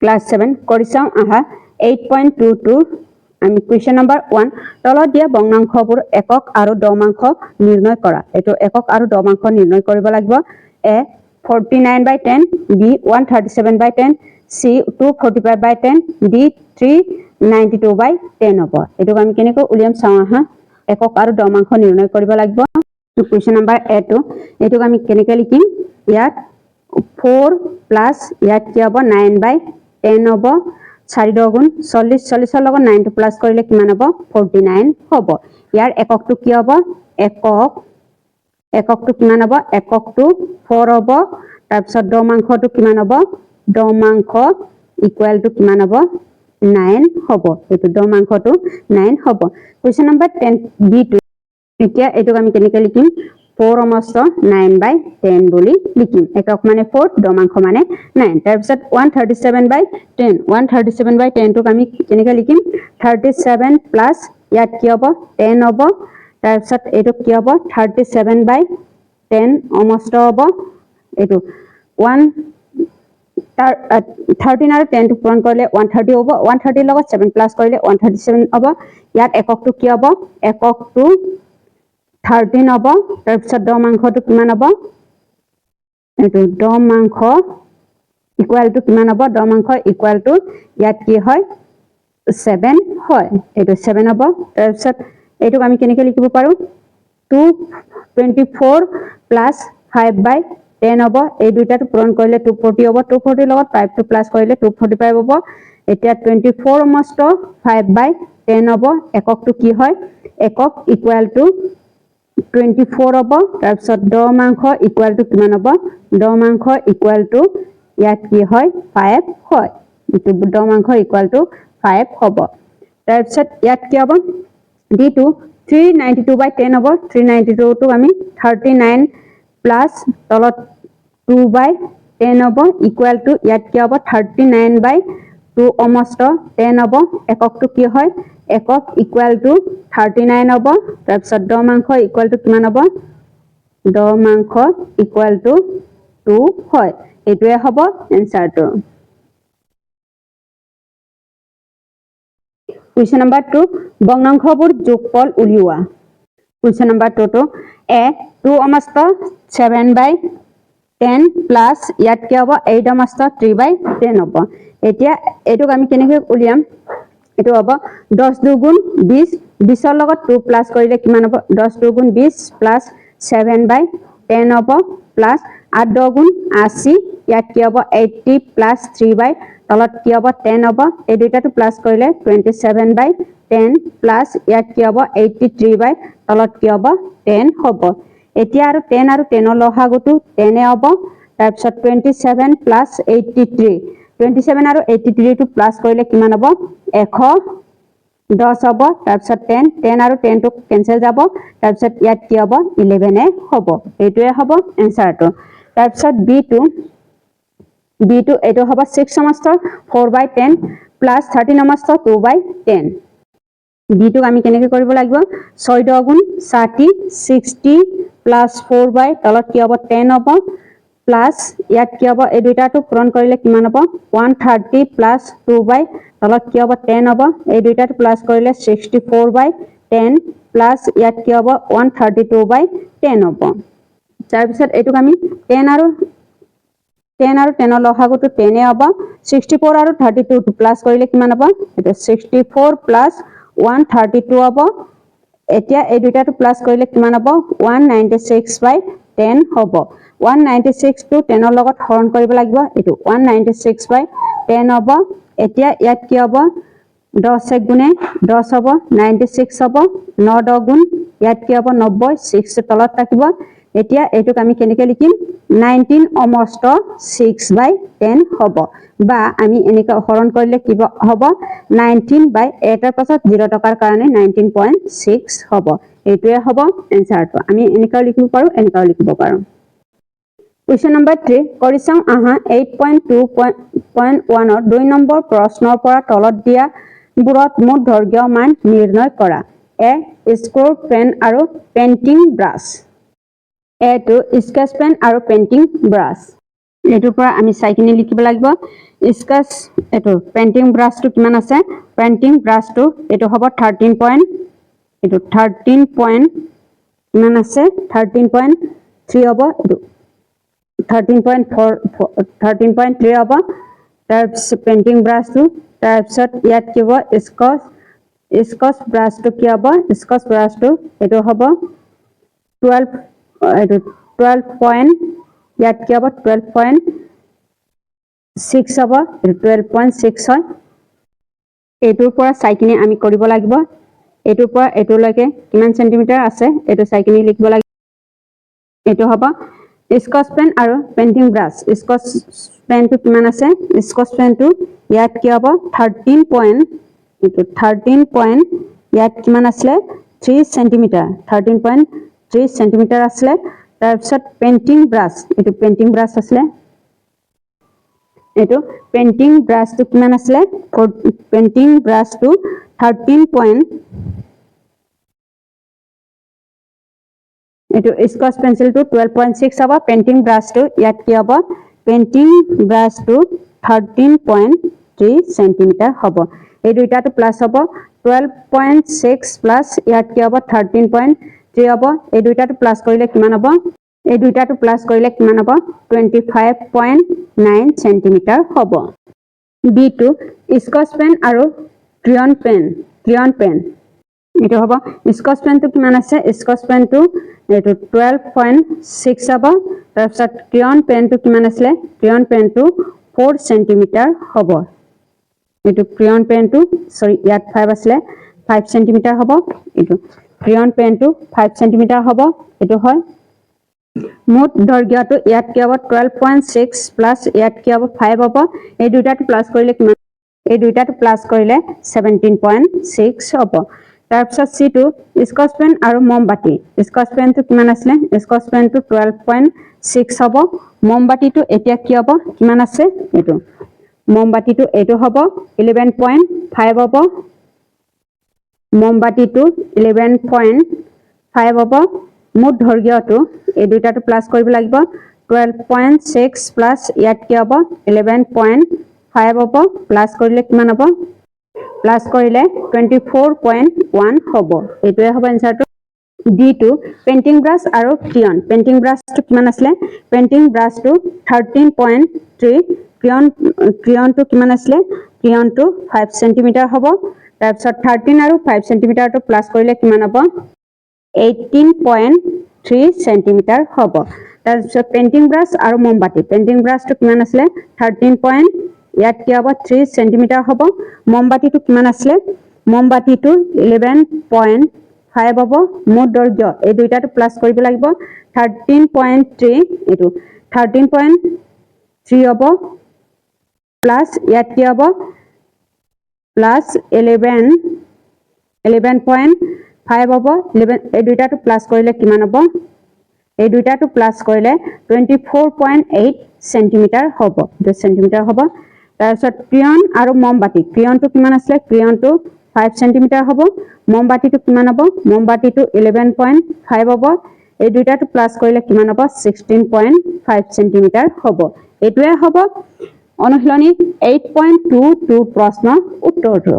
Class 7 কৰি চাওঁ আহা 8.22 আমি কুৱেশ্যন নম্বৰ 1 তলত দিয়া ভগ্নাংশবোৰ একক আৰু দশমাংশ নিৰ্ণয় কৰা এটো একক আৰু দশমাংশ নিৰ্ণয় কৰিব লাগিব a 49/10 b 137/10 c 245/10 d 392/10 হ'ব এটো আমি কেনেকৈ উলিয়াম চাওঁ আহা একক আৰু দশমাংশ নিৰ্ণয় কৰিব লাগিব কুৱেশ্যন নম্বৰ a টো এটো আমি কেনেকৈ লিখিম ইয়াত 4 প্লাস ইয়াত কি হ'ব 9/10 হ'ব 4 দুগুণ 40 40 লগত 9 টো প্লাস কৰিলে কিমান হ'ব 49 হ'ব ইয়াৰ এককটো কি হ'ব এককটো কিমান হ'ব এককটো 4 হ'ব তাৰ পিছত দশমাংশটো কিমান হ'ব দশমাংশ ইকুৱেল টু কিমান হ'ব 9 হ'ব এটো দশমাংশটো 9 হ'ব কুৱেশ্যন নম্বৰ 10 b2 এতিয়া এটো আমি কেনেকৈ লিখিম 4 সমস্ত 9/10 বুলি লিখিম একক মানে 4 দশমাংশ মানে 9 তাৰ পিছত 137/10 137/10 টোক আমি কেনেকৈ লিখিম 37 প্লাস ইয়াত কি হ'ব 10 হ'ব তাৰ পিছত এটো কি হ'ব 37/10 সমস্ত হ'ব এটো 13 আৰু 10 টো পূৰণ কৰিলে 130 হ'ব 130 লগত 7 প্লাস কৰিলে 137 হ'ব ইয়াত এককটো কি হ'ব এককটো 13 হ'ব তাৰ পিছত দশমাংশটো কিমান হ'ব এটো দশমাংশ ইকুৱেল টু কিমান হ'ব দশমাংশ ইকুৱেল টু ইয়াত কি হয় 7 হয় এটো 7 হ'ব তাৰ পিছত এটোক আমি কেনেকৈ লিখিব পাৰো 224 প্লাস 5/10 হ'ব এই দুইটাটো পূৰণ কৰিলে 240 হ'ব 240 লগত 5 টো প্লাস কৰিলে 245 হ'ব এতিয়া 24 সমস্ত 5/10 হ'ব এককটো কি হয় একক ইকুৱেল টু 24 হ'ব তাৰ পিছত দশমাংশ ইকুৱেল টু কিমান হ'ব দশমাংশ ইকুৱেল টু ইয়াত কি হয় 5 হয় এটো দশমাংশ ইকুৱেল টু 5 হ'ব তাৰ পিছত ইয়াত কি হ'ব d2 392/10 হ'ব 392 টো আমি 39 প্লাস তলত 2/10 হ'ব ইকুৱেল টু ইয়াত কি হ'ব 39/2 সমস্ত 10 হ'ব এককটো কি হয় একক ইকুৱেল টু 39 হ'ব তাৰ পিছত দশমাংশ ইকুৱেল টু কিমান হ'ব দশমাংশ ইকুৱেল টু 2 হয় এটোৱে হ'ব এনসাৰটো কুৱেশ্যন নম্বৰ 2 ভগ্নাংশবোৰ যোগফল উলিওৱা কুৱেশ্যন নম্বৰ 2 টো a 2 সমস্ত 7/10 প্লাস ইয়াত কি হ'ব 8 সমস্ত 3/10 হ'ব এতিয়া এটোক আমি কেনেকৈ উলিয়াম এটো হ'ব 10 দুগুণ 20 20 ৰ লগত 2 প্লাস কৰিলে কিমান হ'ব 10 দুগুণ 20 প্লাস 7/10 হ'ব প্লাস 8 দুগুণ 80 ইয়াত কি হ'ব 80 প্লাস 3/10 তলত কি হ'ব 10 হ'ব এই দুইটাটো প্লাস কৰিলে 27/10 প্লাস ইয়াত কি হ'ব 83/10 তলত কি হ'ব 10 হ'ব এতিয়া আৰু 10 আৰু 10 ৰ লসাগুটো 10 এ হ'ব তাৰ পিছত 27 প্লাস 83 27 আৰু 83 টো প্লাস কৰিলে কিমান হ'ব 110 হ'ব তাৰ পিছত 10 আৰু 10 টো কেনসেল যাব তাৰ পিছত ইয়াত কি হ'ব 11 এ হ'ব এটোৱে হ'ব এনসাৰটো তাৰ পিছত b2 এটো হ'ব 6 সমস্ত 4/10 প্লাস 13 সমস্ত 2/10 b2 আমি কেনেকৈ কৰিব লাগিব 6 দুগুণ 60 60 প্লাস 4 তলত কি হ'ব 10 হ'ব প্লাস ইয়াত কি হ'ব এই দুইটাটো পূৰণ কৰিলে কিমান হ'ব 130 প্লাস 2 তলত কি হ'ব 10 হ'ব এই দুইটাটো প্লাস কৰিলে 64/10 প্লাস ইয়াত কি হ'ব 132/10 হ'ব তাৰ পিছত এটোক আমি 10 আৰু 10 ৰ লসাগুটো 10 এ হ'ব 64 আৰু 32 টো প্লাস কৰিলে কিমান হ'ব এটা 64 প্লাস 132 হ'ব এতিয়া এই দুইটাটো প্লাস কৰিলে কিমান হ'ব 196/10 হ'ব 196 টো 10 ৰ লগত হৰণ কৰিব লাগিব এটো 196/10 হ'ব এতিয়া ইয়াত কি হ'ব 10 এক গুণে 10 হ'ব 96 হ'ব 9 দুগুণ ইয়াত কি হ'ব 90 6 তলত থাকিব এতিয়া এটোক আমি কেনেকৈ লিখিম 19 সমস্ত 6/10 হ'ব বা আমি এনেকৈ হৰণ কৰিলে কি হ'ব 19/8 ৰ পাছত 0 টকাৰ কাৰণে 19.6 হ'ব এটোৱে হ'ব এনসাৰটো আমি এনেকৈ লিখিব পাৰো এনেকৈ লিখিব পাৰো কুৱেশ্যন নম্বৰ 3 কৰি চাওঁ আহা 8.2.1 ৰ 2 নম্বৰ প্ৰশ্নৰ পৰা তলত দিয়া বোৰত মুঠ দৈৰ্ঘ্য মান নিৰ্ণয় কৰা a স্কেচ পেন আৰু painting brush A to sketch pen আৰু painting brush এটোৰ পৰা আমি চাইকিনি লিখিব লাগিব স্কেচ এটো পেইন্টিং ব্ৰাছটো কিমান আছে পেইন্টিং ব্ৰাছটো এটো হ'ব 13 পইণ্ট এটো 13 পইণ্ট কিমান আছে 13.3 হ'ব এটো 13.4 13.3 হ'ব তাৰপিছত পেইন্টিং ব্ৰাছটো তাৰপিছত ইয়াত কি হ'ব স্কচ ব্ৰাছটো কি হ'ব স্কচ ব্ৰাছটো এটো হ'ব 12 এটো 12 পইণ্ট ইয়াত কি হ'ব 12.6 হ'ব 12.6 হয় এটোৰ পৰা চাইকিনি আমি কৰিব লাগিব এটোৰ পৰা এটোলৈকে কিমান সেন্টিমিটাৰ আছে এটো চাইকিনি লিখিব লাগিব এটো হ'ব স্কচ পেন আৰু পেইন্টিং ব্ৰাছ স্কচ পেনটো কিমান আছে স্কচ পেনটো ইয়াত কি হ'ব 13 পইণ্ট এটো 13 পইণ্ট ইয়াত কিমান আছে 3 সেন্টিমিটাৰ 13.3 সেন্টিমিটাৰ আছে তাৰপিছত পেইন্টিং ব্ৰাছ এটো পেইন্টিং ব্ৰাছ আছে এটো পেইন্টিং ব্ৰাছটো কিমান আছে পেইন্টিং ব্ৰাছটো 13 পইণ্ট এটো স্কচ পেন্সিলটো 12.6 হ'ব পেইন্টিং ব্ৰাছটো ইয়াত কি হ'ব পেইন্টিং ব্ৰাছটো 13.3 সেন্টিমিটাৰ হ'ব এই দুইটাটো প্লাস হ'ব 12.6 প্লাস ইয়াত কি হ'ব 13.3 হ'ব এই দুইটাটো প্লাস কৰিলে কিমান হ'ব এই দুইটাটো প্লাস কৰিলে কিমান হ'ব 25.9 সেন্টিমিটাৰ হ'ব B2 স্কচ পেন আৰু ক্ৰেয়ন পেন এটো হ'ব স্কচ পেনটো কিমান আছে স্কচ পেনটো এটো 12.6 হ'ব তাৰপিছত ক্ৰেয়ন পেনটো কিমান আছে ক্ৰেয়ন পেনটো 4 সেন্টিমিটাৰ হ'ব এটো ক্ৰেয়ন পেনটো সৰি ইয়াত 5 আছে 5 সেন্টিমিটাৰ হ'ব এটো ক্ৰেয়ন পেনটো 5 সেন্টিমিটাৰ হ'ব এটো হয় মোট দৈৰ্ঘ্যটো ইয়াত কি হ'ব 12.6 প্লাস ইয়াত কি হ'ব 5 হ'ব এই দুটাটো প্লাস কৰিলে কিমান এই দুটাটো প্লাস কৰিলে 17.6 হ'ব তাৰপিছত C2 স্কচ পেন আৰু মমবাতি স্কচ পেনটো কিমান আছে স্কচ পেনটো 12.6 হ'ব মমবাতিটো এতিয়া কি হ'ব কিমান আছে এটো মমবাতিটো এটো হ'ব 11.5 হ'ব মমবাতিটো 11.5 হ'ব মোট দৈৰ্ঘ্যটো এই দুটাটো প্লাস কৰিব লাগিব 12.6 প্লাস ইয়াত কি হ'ব 11.5 হ'ব প্লাস কৰিলে কিমান হ'ব প্লাস কৰিলে 24.1 হ'ব এটোৱে হ'ব আনসাৰটো D2 পেইন্টিং ব্ৰাছ আৰু ক্ৰেয়ন পেইন্টিং ব্ৰাছটো কিমান আছে পেইন্টিং ব্ৰাছটো 13.3 ক্ৰেয়নটো কিমান আছে ক্ৰেয়নটো 5 সেন্টিমিটাৰ হ'ব তাৰপিছত 13 আৰু 5 সেন্টিমিটাৰটো প্লাস কৰিলে কিমান হ'ব 18.3 সেন্টিমিটাৰ হ'ব তাৰপিছত পেইন্টিং ব্ৰাছ আৰু মমবাতি পেইন্টিং ব্ৰাছটো কিমান আছে 13. ইয়াত কি হ'ব 3 সেন্টিমিটাৰ হ'ব মমবাতিটো কিমান আছে মমবাতিটো 11.5 হ'ব মোট দৈৰ্ঘ্য এই দুইটাটো প্লাস কৰিব লাগিব 13.3 এটো 13.3 হ'ব প্লাস ইয়াত কি হ'ব প্লাস 11.5 হ'ব 11 এই দুইটাটো প্লাস কৰিলে কিমান হ'ব এই দুইটাটো প্লাস কৰিলে 24.8 সেন্টিমিটাৰ হ'ব 2 সেন্টিমিটাৰ হ'ব তাৰপিছত ক্ৰেয়ন আৰু মমবাতি ক্ৰেয়নটো কিমান আছে ক্ৰেয়নটো 5 সেন্টিমিটাৰ হ'ব মমবাতিটো কিমান হ'ব মমবাতিটো 11.5 হ'ব এই দুইটাটো প্লাস কৰিলে কিমান হ'ব 16.5 সেন্টিমিটাৰ হ'ব এটোৱে হ'ব অনুশীলনী 8.22 প্ৰশ্নৰ উত্তৰটো